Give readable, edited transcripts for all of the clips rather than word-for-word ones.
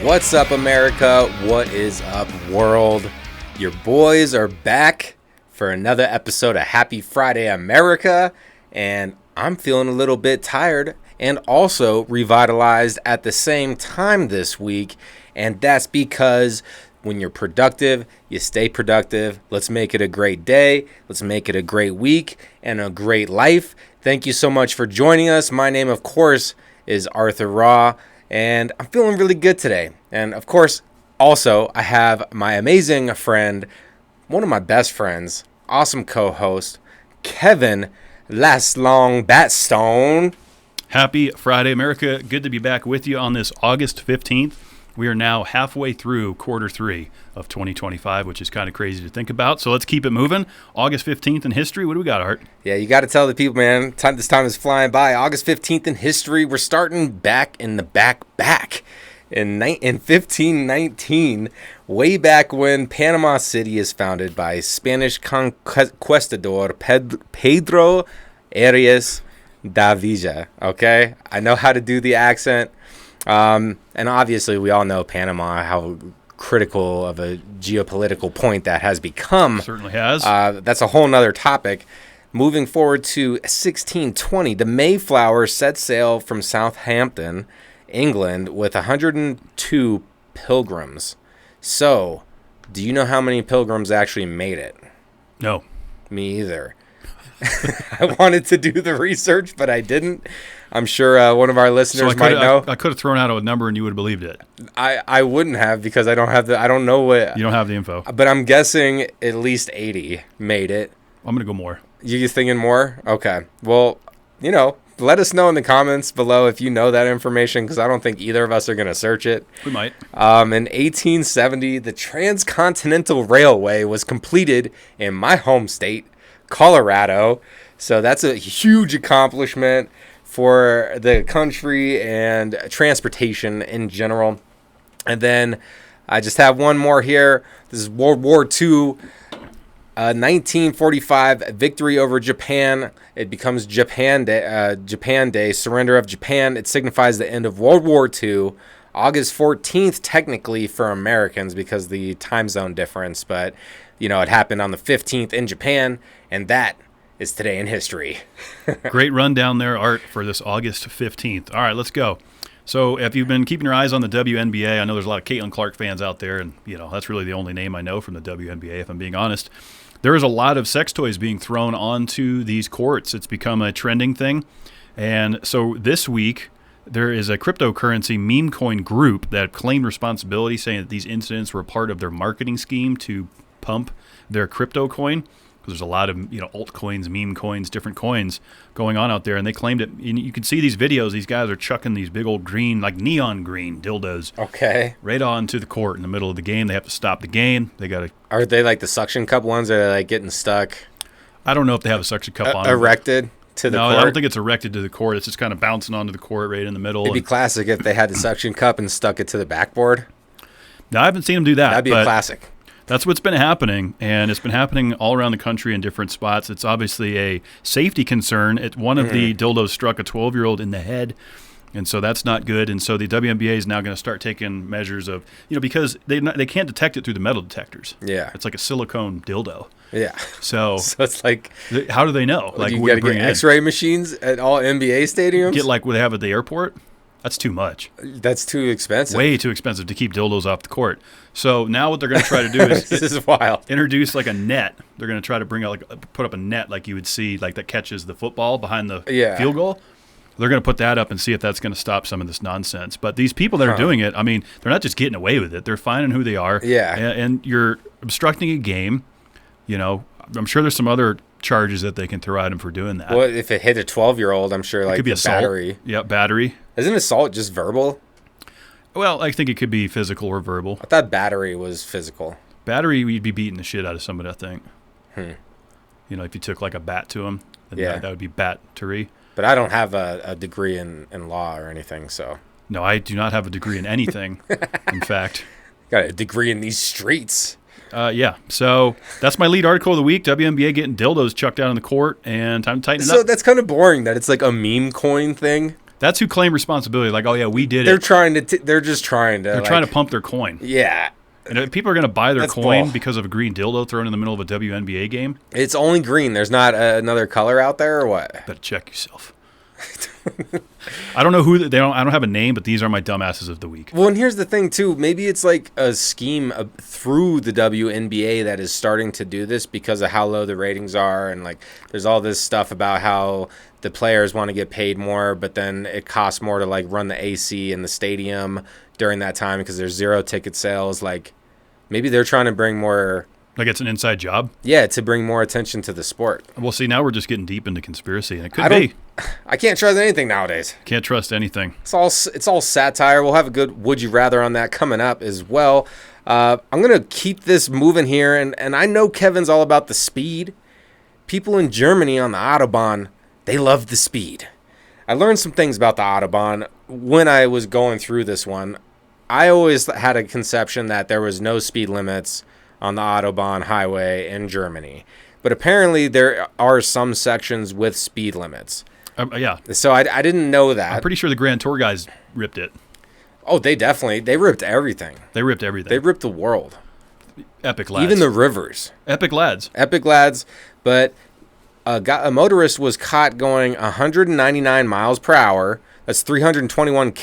What's up, America? What is up, world? Your boys are back for another episode of Happy Friday, America. And I'm feeling a little bit tired and also revitalized at the same time this week. And that's because when you're productive, you stay productive. Let's make it a great day. Let's make it a great week and a great life. Thank you so much for joining us. My name, of course, is Arthur Rawe. And I'm feeling really good today. And of course, also, I have my amazing friend, one of my best friends, awesome co-host, Kevin Lastlong Batstone. Happy Friday, America. Good to be back with you on this August 15th. We are now halfway through quarter 3 of 2025, which is kind of crazy to think about. So let's keep it moving. August 15th in history. What do we got, Art? Yeah, you got to tell the people, man. This time is flying by. August 15th in history. We're starting back in the back. In 1519, way back when Panama City is founded by Spanish conquistador Pedro Arias Dávila. Okay? I know how to do the accent. And obviously, we all know Panama, how critical of a geopolitical point that has become. Certainly has. That's a whole nother topic. Moving forward to 1620, the Mayflower set sail from Southampton, England, with 102 pilgrims. So, do you know how many pilgrims actually made it? No. Me either. I wanted to do the research, but I didn't. I'm sure one of our listeners might know. I could have thrown out a number and you would have believed it. I wouldn't have, because I don't know what. You don't have the info. But I'm guessing at least 80 made it. I'm going to go more. You thinking more? Okay. Well, let us know in the comments below if you know that information, because I don't think either of us are going to search it. We might. In 1870, the Transcontinental Railway was completed in my home state, Colorado. So that's a huge accomplishment for the country and transportation in general. And then I just have one more here. This is World War II. 1945 victory over Japan. It becomes Japan Day, surrender of Japan. It signifies the end of World War II. August 14th, technically for Americans because of the time zone difference, but it happened on the 15th in Japan, and that is today in history. Great rundown there, Art, for this August 15th. All right, let's go. So if you've been keeping your eyes on the WNBA, I know there's a lot of Caitlin Clark fans out there, and that's really the only name I know from the WNBA, if I'm being honest. There is a lot of sex toys being thrown onto these courts. It's become a trending thing. And so this week, there is a cryptocurrency meme coin group that claimed responsibility, saying that these incidents were part of their marketing scheme to pump their crypto coin. There's a lot of altcoins, meme coins, different coins going on out there, and they claimed it. You can see these videos. These guys are chucking these big old green, like neon green dildos, right onto the court in the middle of the game. They have to stop the game. Are they like the suction cup ones, or are they like getting stuck? I don't know if they have a suction cup on erected to the court. No, I don't think it's erected to the court. It's just kind of bouncing onto the court right in the middle. It'd be classic if they had the suction cup and stuck it to the backboard. No, I haven't seen them do that. That'd be a classic. That's what's been happening, and it's been happening all around the country in different spots. It's obviously a safety concern. One of the dildos struck a 12-year-old in the head, and so that's not good. And so the WNBA is now going to start taking measures of, because they can't detect it through the metal detectors. Yeah. It's like a silicone dildo. Yeah. So it's like, how do they know? Like, you got to get X-ray machines at all NBA stadiums? Get like what they have at the airport? That's too much. That's too expensive. Way too expensive to keep dildos off the court. So now what they're going to try to do is this is wild. Introduce like a net. They're going to try to put up a net like you would see like that catches the football behind the field goal. They're going to put that up and see if that's going to stop some of this nonsense. But these people that are doing it, I mean, they're not just getting away with it. They're finding who they are. Yeah. And you're obstructing a game. I'm sure there's some other charges that they can throw at him for doing that. Well, if it hit a 12-year-old, I'm sure it could be assault. Battery. Yeah, battery. Isn't assault just verbal? Well, I think it could be physical or verbal. I thought battery was physical. Battery, you'd be beating the shit out of somebody, I think. If you took like a bat to him, then that would be battery. But I don't have a degree in law or anything, so. No, I do not have a degree in anything, in fact. Got a degree in these streets. Yeah, so that's my lead article of the week. WNBA getting dildos chucked out on the court, and time to tighten it up. So that's kind of boring that it's like a meme coin thing. That's who claim responsibility. Like, oh yeah, we did They're it. trying to. They're just trying to. They're trying to pump their coin. Yeah. And if people are going to buy their That's coin bull. because of a green dildo thrown in the middle of a WNBA game. It's only green. There's not another color out there, or what? Better check yourself. I don't know who I don't have a name, but these are my dumbasses of the week. Well, and here's the thing too. Maybe it's like a scheme through the WNBA that is starting to do this because of how low the ratings are, and like there's all this stuff about how the players want to get paid more, but then it costs more to like run the AC in the stadium during that time because there's zero ticket sales. Like maybe they're trying to bring more. Like it's an inside job? Yeah, to bring more attention to the sport. Well, see, now we're just getting deep into conspiracy, and it could be. I can't trust anything nowadays. Can't trust anything. It's all satire. We'll have a good would you rather on that coming up as well. I'm going to keep this moving here, and I know Kevin's all about the speed. People in Germany on the Autobahn, they love the speed. I learned some things about the Autobahn when I was going through this one. I always had a conception that there was no speed limits on the Autobahn highway in Germany. But apparently there are some sections with speed limits. Yeah. So I didn't know that. I'm pretty sure the Grand Tour guys ripped it. Oh, they ripped everything. They ripped everything. They ripped the world. Epic lads. Even the rivers. Epic lads. Epic lads. But a motorist was caught going 199 miles per hour. That's 321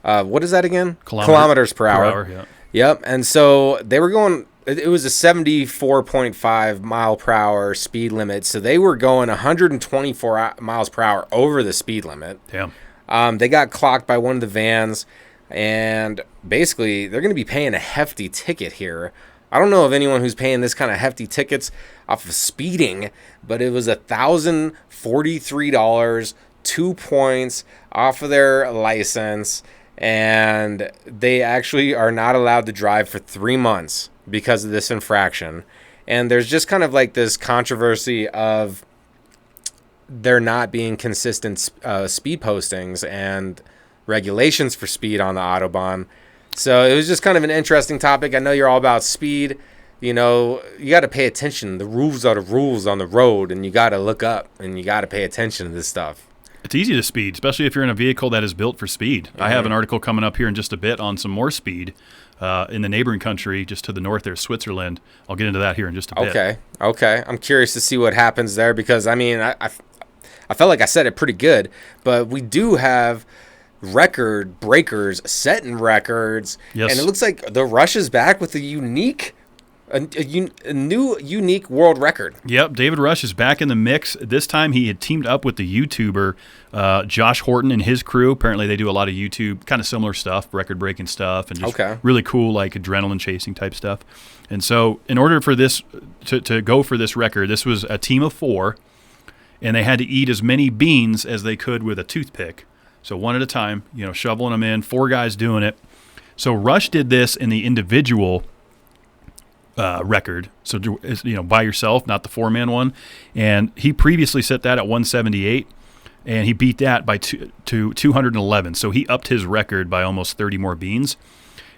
what is that again? Kilometers per hour. Yeah. Yep. And so they were going, it was a 74.5 mile per hour speed limit. So they were going 124 miles per hour over the speed limit. Damn. They got clocked by one of the vans, and basically they're going to be paying a hefty ticket here. I don't know of anyone who's paying this kind of hefty tickets off of speeding, but it was $1,043, 2 points off of their license. And they actually are not allowed to drive for 3 months because of this infraction. And there's just kind of like this controversy of there not being consistent speed postings and regulations for speed on the Autobahn. So it was just kind of an interesting topic. I know you're all about speed. You know, you got to pay attention. The rules are the rules on the road, and you got to look up and you got to pay attention to this stuff. It's easy to speed, especially if you're in a vehicle that is built for speed. Mm-hmm. I have an article coming up here in just a bit on some more speed in the neighboring country, just to the north there, Switzerland. I'll get into that here in just a bit. Okay. I'm curious to see what happens there because, I mean, I felt like I said it pretty good, but we do have record breakers setting records. Yes. And it looks like the Rush is back with a new unique world record. Yep, David Rush is back in the mix. This time he had teamed up with the YouTuber Josh Horton and his crew. Apparently they do a lot of YouTube, kind of similar stuff, record-breaking stuff, and just really cool, like adrenaline-chasing type stuff. And so in order for this to go for this record, this was a team of 4, and they had to eat as many beans as they could with a toothpick. So one at a time, shoveling them in, 4 guys doing it. So Rush did this in the individual record, so by yourself, not the 4-man one, and he previously set that at 178, and he beat that by to 211. So he upped his record by almost 30 more beans.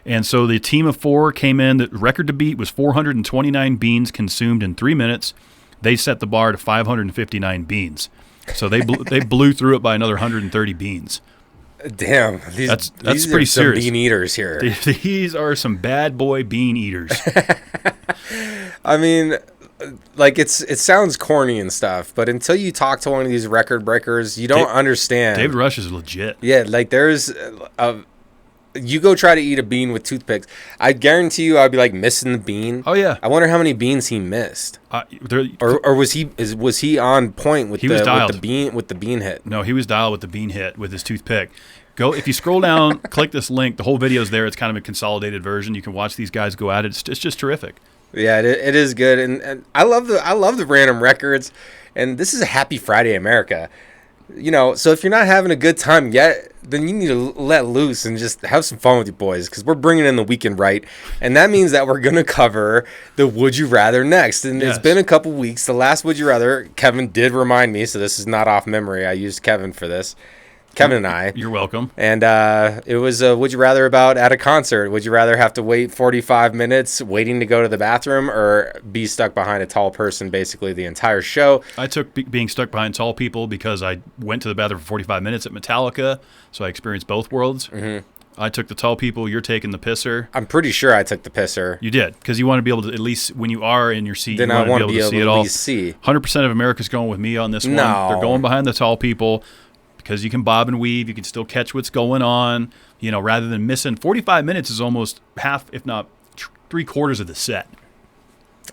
And so the team of 4 came in. The record to beat was 429 beans consumed in 3 minutes. They set the bar to 559 beans. So they blew through it by another 130 beans. Damn, that's these pretty are some serious. Bean eaters here. These are some bad boy bean eaters. I mean, like it sounds corny and stuff, but until you talk to one of these record breakers, you don't understand. David Rush is legit. Yeah, like there's you go try to eat a bean with toothpicks. I guarantee you, I'd be like missing the bean. Oh yeah. I wonder how many beans he missed. Or was he on point with the bean hit? No, he was dialed with the bean hit with his toothpick. If you scroll down, click this link. The whole video's there. It's kind of a consolidated version. You can watch these guys go at it. It's just terrific. Yeah, it is good, and I love the random records. And this is a Happy Friday, America. So if you're not having a good time yet, then you need to let loose and just have some fun with your boys, because we're bringing in the weekend right, and that means that we're going to cover the Would You Rather next. And It's been a couple weeks. The last Would You Rather, Kevin did remind me, so this is not off memory. I used Kevin for this. Kevin and I. You're welcome. And it was a would you rather about at a concert. Would you rather have to wait 45 minutes waiting to go to the bathroom or be stuck behind a tall person basically the entire show? I took being stuck behind tall people because I went to the bathroom for 45 minutes at Metallica, so I experienced both worlds. Mm-hmm. I took the tall people. You're taking the pisser. I'm pretty sure I took the pisser. You did, because you want to be able to, at least when you are in your seat, then you I want to be able to see it all. See. 100% of America's going with me on this one. They're going behind the tall people because you can bob and weave. You can still catch what's going on. You know, rather than missing 45 minutes is almost half, if not 3/4 of the set.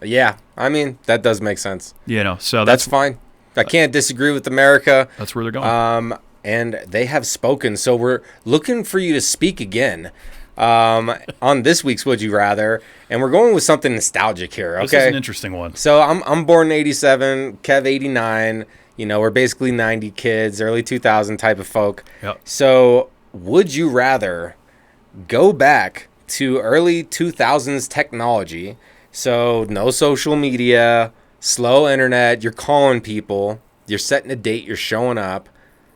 Yeah, I mean that does make sense. You know, so that's fine. I can't disagree with America. That's where they're going. And they have spoken. So we're looking for you to speak again on this week's Would You Rather. And we're going with something nostalgic here, okay? This is an interesting one. So I'm born in 87, Kev 89. You know, we're basically 90 kids, early 2000 type of folk. Yep. So would you rather go back to early 2000s technology? So no social media, slow internet, you're calling people, you're setting a date, you're showing up.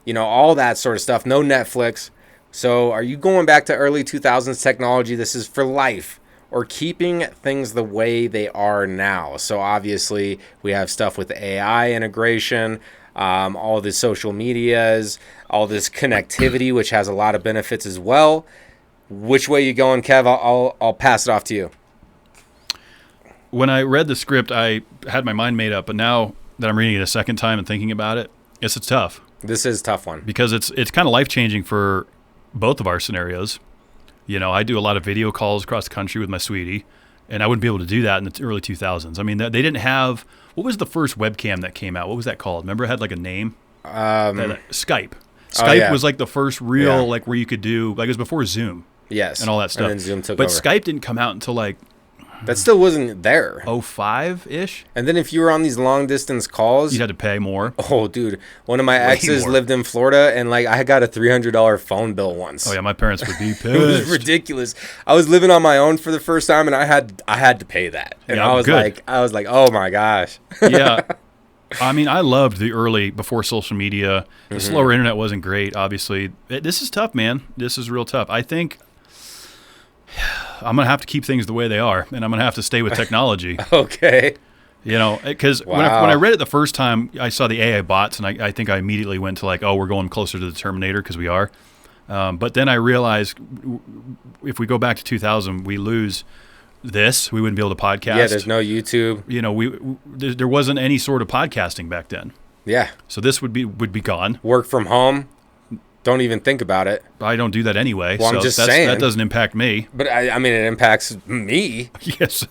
You know, all that sort of stuff. No Netflix. So are you going back to early 2000s technology? This is for life. Or keeping things the way they are now. So obviously we have stuff with AI integration, all the social medias, all this connectivity, which has a lot of benefits as well. Which way you going, Kev? I'll pass it off to you. When I read the script, I had my mind made up. But now that I'm reading it a second time and thinking about it, it's tough. This is a tough one. Because it's kind of life-changing for both of our scenarios. You know, I do a lot of video calls across the country with my sweetie, and I wouldn't be able to do that in the early 2000s. I mean, they didn't have – what was the first webcam that came out? What was that called? Remember it had like a name? Skype. Skype was like the first real like where you could do – like it was before Zoom. Yes. And all that stuff. And then Zoom took over. But Skype didn't come out until like – that still wasn't there. 05-ish? And then if you were on these long-distance calls... you had to pay more. Oh, dude. One of my exes lived in Florida, and like I got a $300 phone bill once. Oh, yeah. My parents would be pissed. It was ridiculous. I was living on my own for the first time, and I had to pay that. And yeah, I was like, oh, my gosh. Yeah. I mean, I loved the early, before social media. The slower internet wasn't great, obviously. This is tough, man. This is real tough. I think... I'm going to have to keep things the way they are, and I'm going to have to stay with technology. Okay. You know, because when I read it the first time, I saw the AI bots, and I think I immediately went to like, oh, we're going closer to the Terminator because we are. But then I realized if we go back to 2000, we lose this. We wouldn't be able to podcast. Yeah, there's no YouTube. You know, there wasn't any sort of podcasting back then. Yeah. So this would be gone. Work from home. Don't even think about it. I don't do that anyway. Well, so I'm just saying. That doesn't impact me. But I mean, it impacts me. Yes.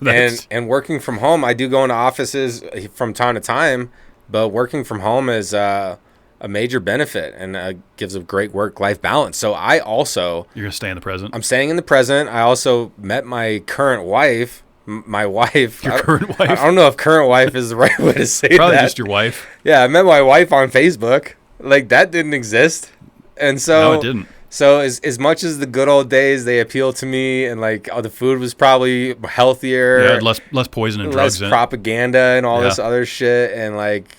And working from home, I do go into offices from time to time, but working from home is a major benefit and gives a great work-life balance. So I also... You're going to stay in the present? I'm staying in the present. I also met my current wife. My wife. Your current wife? I don't know if current wife is the right way to say Probably that. Just your wife. Yeah, I met my wife on Facebook. Like, that didn't exist. And so, no, it didn't. So as much as the good old days, they appeal to me, and like the food was probably healthier, less poison and drugs, less propaganda and all this other shit, and like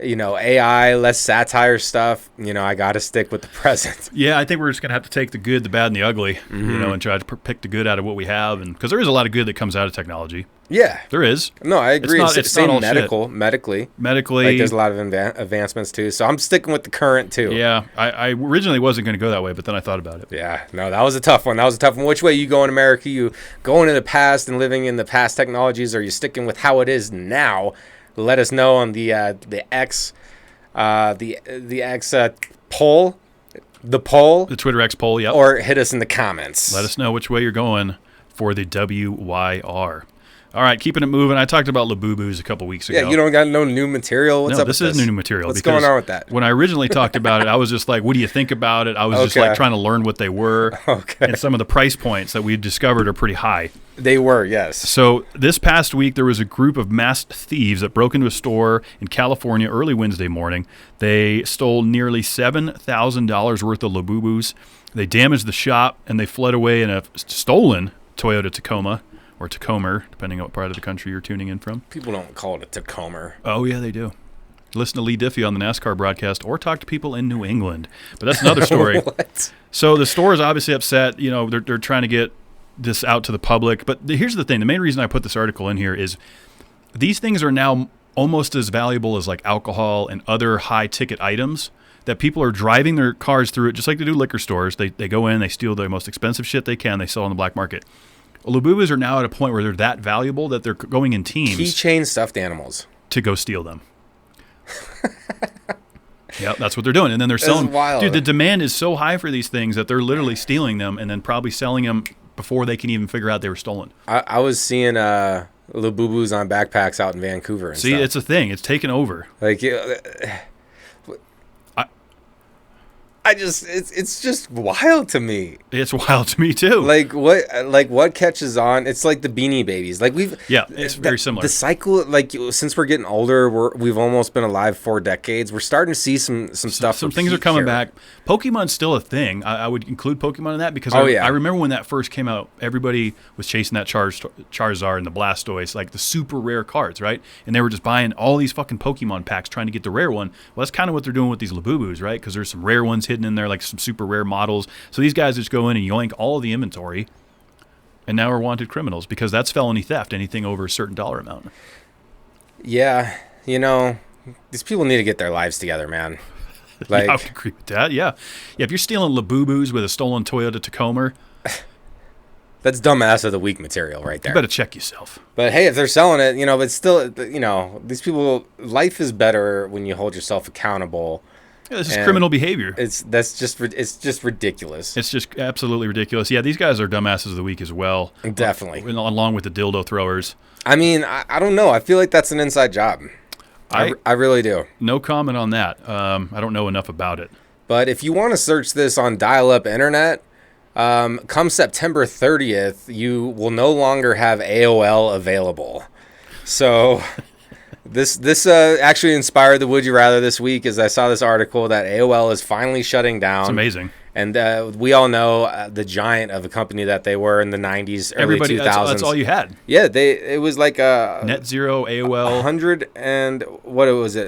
you know, AI, less satire stuff, you know, I got to stick with the present. Yeah, I think we're just going to have to take the good, the bad, and the ugly, you know, and try to pick the good out of what we have. And because there is a lot of good that comes out of technology. Yeah. There is. No, I agree. It's not all medically. Like, there's a lot of advancements, too. So I'm sticking with the current, too. Yeah. I originally wasn't going to go that way, but then I thought about it. Yeah. No, that was a tough one. Which way you go in America? You going in the past and living in the past technologies, or you sticking with how it is now? Let us know on the X poll, the Twitter X poll, yeah, or hit us in the comments. Let us know which way you're going for the WYR. All right, keeping it moving. I talked about Labubus a couple weeks ago. Yeah, you don't got no new material. What's up? This is new material. What's going on with that? When I originally talked about it, I was just like, "What do you think about it?" I was just like trying to learn what they were, and some of the price points that we discovered are pretty high. They were, yes. So this past week, there was a group of masked thieves that broke into a store in California early Wednesday morning. They stole nearly $7,000 worth of Labubus. They damaged the shop, and they fled away in a stolen Toyota Tacoma. Or Tacomer, depending on what part of the country you're tuning in from. People don't call it a Tacomer. Oh, yeah, they do. listen to Lee Diffie on the NASCAR broadcast, or talk to people in New England. But that's another story. What? So the store is obviously upset. You know, they're trying to get this out to the public. But here's the thing. The main reason I put this article in here is these things are now almost as valuable as like alcohol and other high-ticket items that people are driving their cars through it, just like they do liquor stores. They go in, they steal the most expensive shit they can, they sell on the black market. Labubus are now at a point where they're that valuable that they're going in teams. Keychain stuffed animals. To go steal them. Yeah, that's what they're doing. And then they're selling. Wild. Dude, the demand is so high for these things that they're literally stealing them and then probably selling them before they can even figure out they were stolen. I was seeing Labubus on backpacks out in Vancouver and See, stuff. it's a thing. It's taken over. Like, it's just wild to me. It's wild to me too. Like what catches on? It's like the Beanie Babies. Like it's very similar. The cycle, like since we're getting older, we've almost been alive 4 decades. We're starting to see some stuff. Some things are coming back. Pokemon's still a thing. I would include Pokemon in that because I remember when that first came out, everybody was chasing that Charizard and the Blastoise, like the super rare cards, right? And they were just buying all these fucking Pokemon packs trying to get the rare one. Well, that's kind of what they're doing with these Labubus, right? Because there's some rare ones hidden in there, like some super rare models. So these guys just go in and yoink all of the inventory, and now are wanted criminals because that's felony theft, anything over a certain dollar amount. Yeah, you know, these people need to get their lives together, man. Like, I would agree with that. Yeah, if you're stealing Labubus with a stolen Toyota Tacoma, that's dumbass of the week material right there. You better check yourself. But hey, if they're selling it, you know, but still, you know, these people, life is better when you hold yourself accountable. Yeah, this is criminal behavior. It's just ridiculous. It's just absolutely ridiculous. Yeah, these guys are dumbasses of the week as well. Definitely. Along with the dildo throwers. I mean, I don't know. I feel like that's an inside job. I really do. No comment on that. I don't know enough about it. But if you want to search this on dial-up internet, come September 30th, you will no longer have AOL available. So this actually inspired the Would You Rather this week, as I saw this article that AOL is finally shutting down. It's amazing. And we all know the giant of a company that they were in the 90s, early 2000s. That's all you had. Yeah, it was like a Net Zero, AOL.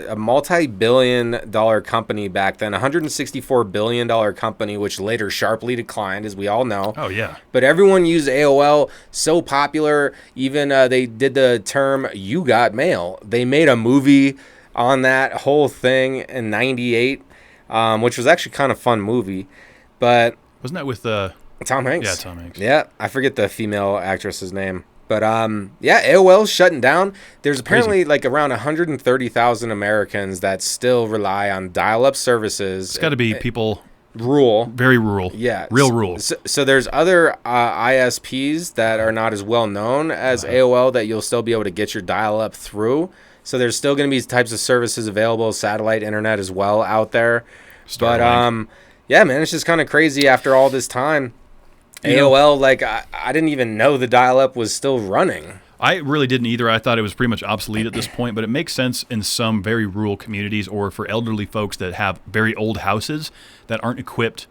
A multi-billion-dollar company back then, $164 billion company, which later sharply declined, as we all know. Oh, yeah. But everyone used AOL, so popular, even they did the term, you got mail. They made a movie on that whole thing in 98, which was actually kind of fun movie. But wasn't that with Tom Hanks? Yeah, Tom Hanks. Yeah, I forget the female actress's name. But AOL's shutting down. There's apparently like around 130,000 Americans that still rely on dial-up services. It's got to be people rural. Very rural. Yeah. Real rural. So there's other ISPs that are not as well known as AOL that you'll still be able to get your dial-up through. So there's still going to be types of services available, satellite internet as well out there. Starlink. But yeah, man, it's just kind of crazy after all this time. AOL, like, I didn't even know the dial-up was still running. I really didn't either. I thought it was pretty much obsolete at this point, but it makes sense in some very rural communities or for elderly folks that have very old houses that aren't equipped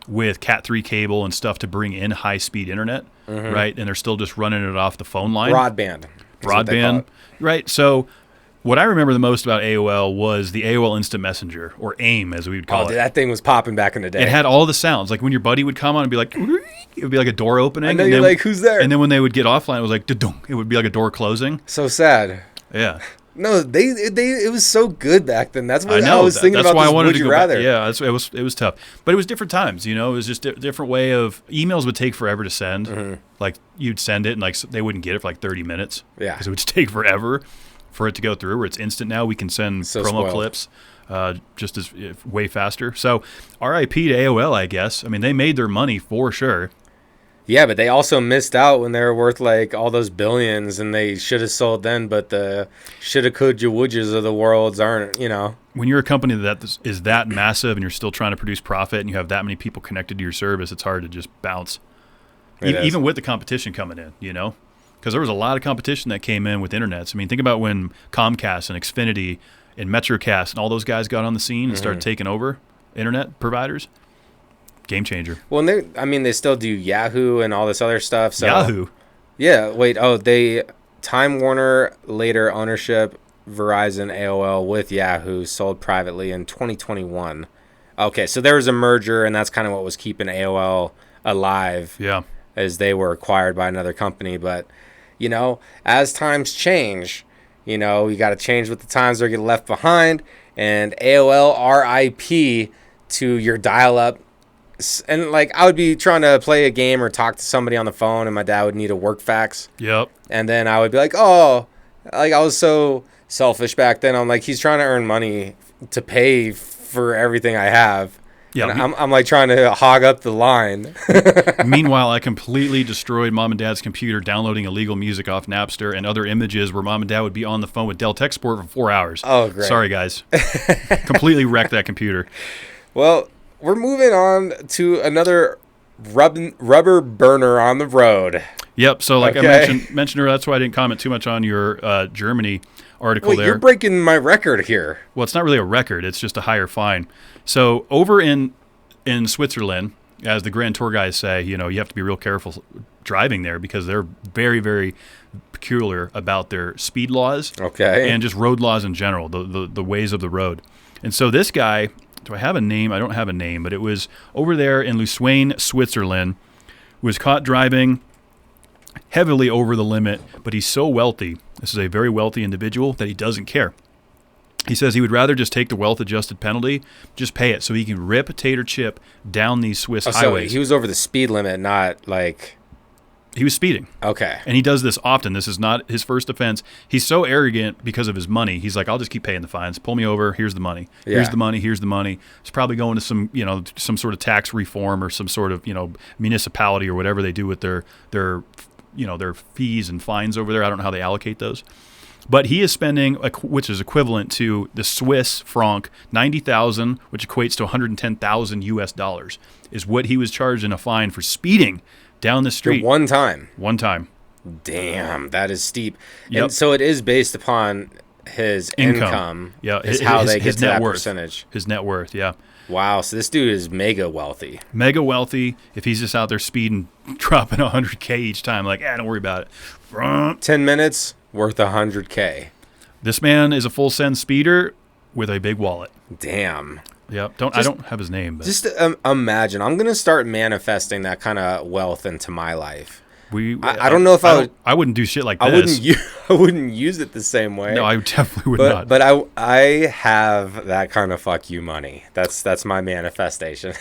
with Cat 3 cable and stuff to bring in high-speed internet, right? And they're still just running it off the phone line. Broadband, right? So what I remember the most about AOL was the AOL Instant Messenger, or AIM as we would call it. That thing was popping back in the day. It had all the sounds. Like when your buddy would come on and be like, it would be like a door opening. And then you're like, who's there? And then when they would get offline, it was like, da-dunk. It would be like a door closing. So sad. Yeah. No, it was so good back then. That's what I was thinking that's about. Why this I wanted Would to You go Rather. Back. Yeah, it was tough, but it was different times. You know, it was just a different way of emails would take forever to send. Like you'd send it and like they wouldn't get it for like 30 minutes. Yeah, because it would just take forever for it to go through. Where it's instant now, we can send promo clips just as way faster. So R.I.P. to AOL, I guess. I mean, they made their money for sure. Yeah, but they also missed out when they were worth like all those billions, and they should have sold then. But the shoulda, coulda, wouldas of the worlds aren't, you know. When you're a company that is that massive and you're still trying to produce profit and you have that many people connected to your service, it's hard to just bounce. Even with the competition coming in, you know, because there was a lot of competition that came in with internets. I mean, think about when Comcast and Xfinity and Metrocast and all those guys got on the scene and started taking over internet providers. Game changer. Well, they still do Yahoo and all this other stuff. So Yahoo? Yeah. Wait. Time Warner later ownership Verizon, AOL with Yahoo sold privately in 2021. Okay, so there was a merger, and that's kind of what was keeping AOL alive. Yeah. As they were acquired by another company. But, as times change, you got to change with the times or get left behind. And AOL RIP to your dial-up. And, I would be trying to play a game or talk to somebody on the phone, and my dad would need a work fax. Yep. And then I would be like, oh, I was so selfish back then. I'm like, he's trying to earn money to pay for everything I have. Yeah, I'm trying to hog up the line. Meanwhile, I completely destroyed Mom and Dad's computer downloading illegal music off Napster and other images where Mom and Dad would be on the phone with Dell Tech Support for 4 hours. Oh, great. Sorry, guys. Completely wrecked that computer. Well, we're moving on to another rubber burner on the road. Yep. So I mentioned earlier, that's why I didn't comment too much on your Germany article. Wait, there. You're breaking my record here. Well, it's not really a record. It's just a higher fine. So over in Switzerland, as the Grand Tour guys say, you have to be real careful driving there because they're very, very peculiar about their speed laws. Okay. And just road laws in general, the ways of the road. And so this guy, do I have a name? I don't have a name, but it was over there in Lucerne, Switzerland, was caught driving heavily over the limit, but he's so wealthy. This is a very wealthy individual that he doesn't care. He says he would rather just take the wealth-adjusted penalty, just pay it, so he can rip, tater, chip down these Swiss highways. So he was over the speed limit, not like... He was speeding. Okay. And he does this often. This is not his first offense. He's so arrogant because of his money. He's like, I'll just keep paying the fines. Pull me over. Here's the money. Here's the money. Here's the money. It's probably going to some sort of tax reform or some sort of, municipality or whatever they do with their fees and fines over there. I don't know how they allocate those. But he is spending, which is equivalent to the Swiss franc, 90,000, which equates to 110,000 US dollars, is what he was charged in a fine for speeding down the street. One time. One time. Damn, that is steep. Yep. And so it is based upon his income. Yeah, is how they get to that percentage. His net worth, yeah. Wow, so this dude is mega wealthy. Mega wealthy. If he's just out there speeding, dropping 100K each time, don't worry about it. 10 minutes, worth 100K. This man is a full send speeder with a big wallet. Damn. Yep. I don't have his name. But. Just imagine. I'm going to start manifesting that kind of wealth into my life. I don't know if I would. I wouldn't do shit like this. I wouldn't use it the same way. No, I definitely would not. But I have that kind of fuck you money. That's my manifestation.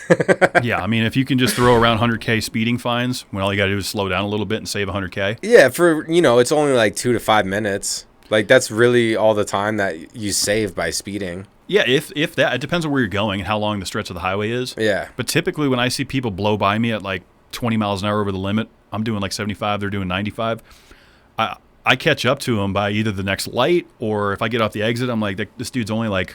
Yeah, I mean, if you can just throw around 100K speeding fines when all you got to do is slow down a little bit and save 100K. Yeah, for it's only like 2 to 5 minutes. That's really all the time that you save by speeding. Yeah, if that, it depends on where you're going and how long the stretch of the highway is. Yeah. But typically when I see people blow by me at 20 miles an hour over the limit, I'm doing 75, they're doing 95. I catch up to them by either the next light or if I get off the exit, I'm like, this dude's only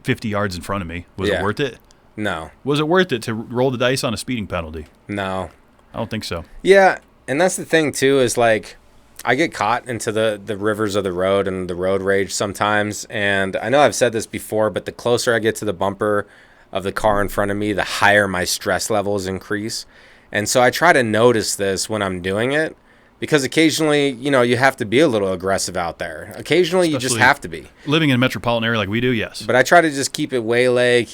50 yards in front of me. Was it worth it? No. Was it worth it to roll the dice on a speeding penalty? No. I don't think so. Yeah, and that's the thing too is I get caught into the rivers of the road and the road rage sometimes. And I know I've said this before, but the closer I get to the bumper of the car in front of me, the higher my stress levels increase. And so I try to notice this when I'm doing it because occasionally, you have to be a little aggressive out there. Occasionally, you just have to be. Living in a metropolitan area like we do, yes. But I try to just keep it waylay,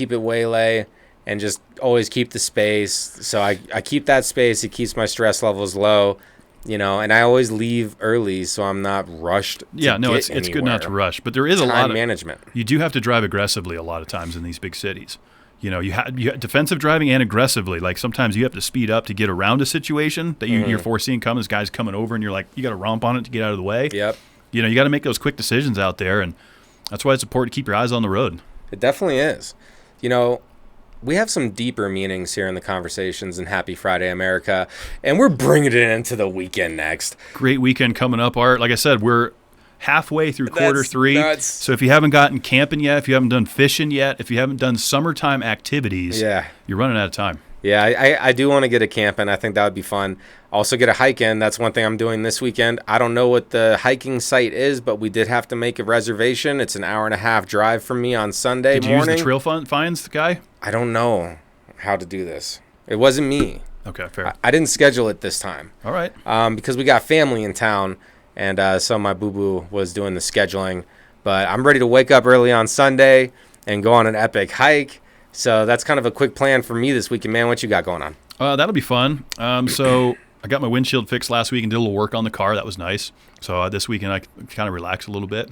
and just always keep the space. So I keep that space. It keeps my stress levels low. And I always leave early so I'm not rushed. It's good not to rush, but there is a lot of management. You do have to drive aggressively a lot of times in these big cities. You have defensive driving and aggressively. Sometimes you have to speed up to get around a situation that you're foreseeing coming. This guy's coming over, and you're you got to romp on it to get out of the way. Yep. You got to make those quick decisions out there, and that's why it's important to keep your eyes on the road. It definitely is. We have some deeper meanings here in the conversations in Happy Friday, America, and we're bringing it into the weekend next. Great weekend coming up, Art. Like I said, we're halfway through quarter three. Nuts. So if you haven't gotten camping yet, if you haven't done fishing yet, if you haven't done summertime activities, you're running out of time. Yeah, I do want to get a camp in. I think that would be fun. Also get a hike in. That's one thing I'm doing this weekend. I don't know what the hiking site is, but we did have to make a reservation. It's an 1.5-hour drive from me on Sunday morning. Did you use the trail finds guy? I don't know how to do this. It wasn't me. Okay, fair. I didn't schedule it this time. All right. Because we got family in town, and so my boo-boo was doing the scheduling. But I'm ready to wake up early on Sunday and go on an epic hike. So that's kind of a quick plan for me this weekend, man. What you got going on? That'll be fun. So I got my windshield fixed last week and did a little work on the car. That was nice. So this weekend I kind of relaxed a little bit.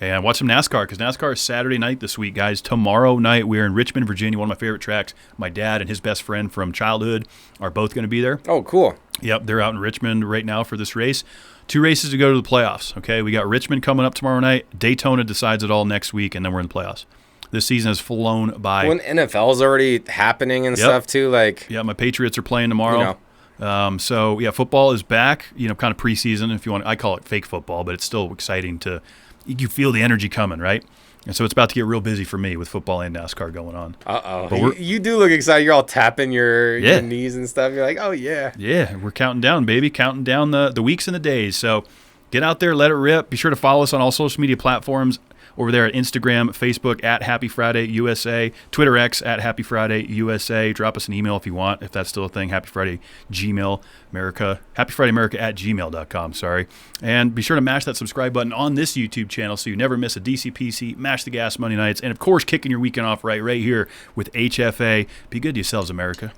And watch some NASCAR, because NASCAR is Saturday night this week, guys. Tomorrow night, we're in Richmond, Virginia, one of my favorite tracks. My dad and his best friend from childhood are both going to be there. Oh, cool. Yep, they're out in Richmond right now for this race. 2 races to go to the playoffs, okay? We got Richmond coming up tomorrow night. Daytona decides it all next week, and then we're in the playoffs. This season has flown by. When NFL's already happening and stuff, too. Yeah, my Patriots are playing tomorrow. Football is back, kind of preseason, if you want. I call it fake football, but it's still exciting to – you feel the energy coming, right? And so it's about to get real busy for me with football and NASCAR going on. Uh-oh. You do look excited. You're all tapping your knees and stuff. You're like, oh, yeah. Yeah, we're counting down, baby. Counting down the weeks and the days. So get out there, let it rip. Be sure to follow us on all social media platforms over there at Instagram, Facebook at Happy Friday USA, Twitter X at Happy Friday USA. Drop us an email if you want, if that's still a thing. Happy Friday Gmail America, Happy Friday America at gmail.com. Sorry, and be sure to mash that subscribe button on this YouTube channel so you never miss a DCPC. Mash the gas Monday nights, and of course, kicking your weekend off right here with HFA. Be good to yourselves, America.